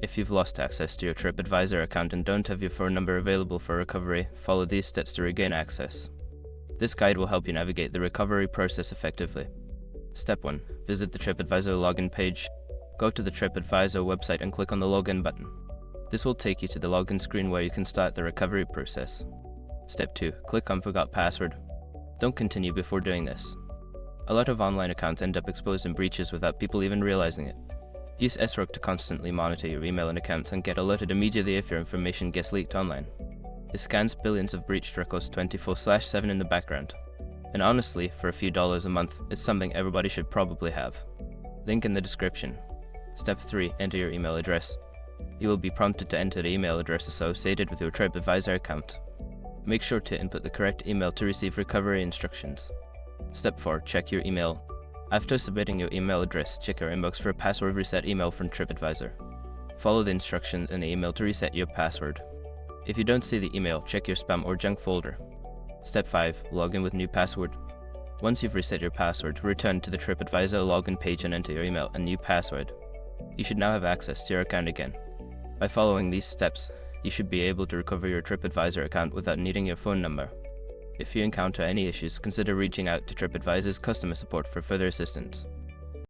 If you've lost access to your TripAdvisor account and don't have your phone number available for recovery, follow these steps to regain access. This guide will help you navigate the recovery process effectively. Step 1. Visit the TripAdvisor login page. Go to the TripAdvisor website and click on the login button. This will take you to the login screen where you can start the recovery process. Step 2. Click on Forgot Password. Don't continue before doing this. A lot of online accounts end up exposed in breaches without people even realizing it. Use SROC to constantly monitor your email and accounts and get alerted immediately if your information gets leaked online. It scans billions of breached records 24/7 in the background. And honestly, for a few dollars a month, it's something everybody should probably have. Link in the description. Step 3. Enter your email address. You will be prompted to enter the email address associated with your TripAdvisor account. Make sure to input the correct email to receive recovery instructions. Step 4. Check your email. After submitting your email address, check your inbox for a password reset email from TripAdvisor. Follow the instructions in the email to reset your password. If you don't see the email, check your spam or junk folder. Step 5. Log in with new password. Once you've reset your password, return to the TripAdvisor login page and enter your email and new password. You should now have access to your account again. By following these steps, you should be able to recover your TripAdvisor account without needing your phone number. If you encounter any issues, consider reaching out to TripAdvisor's customer support for further assistance.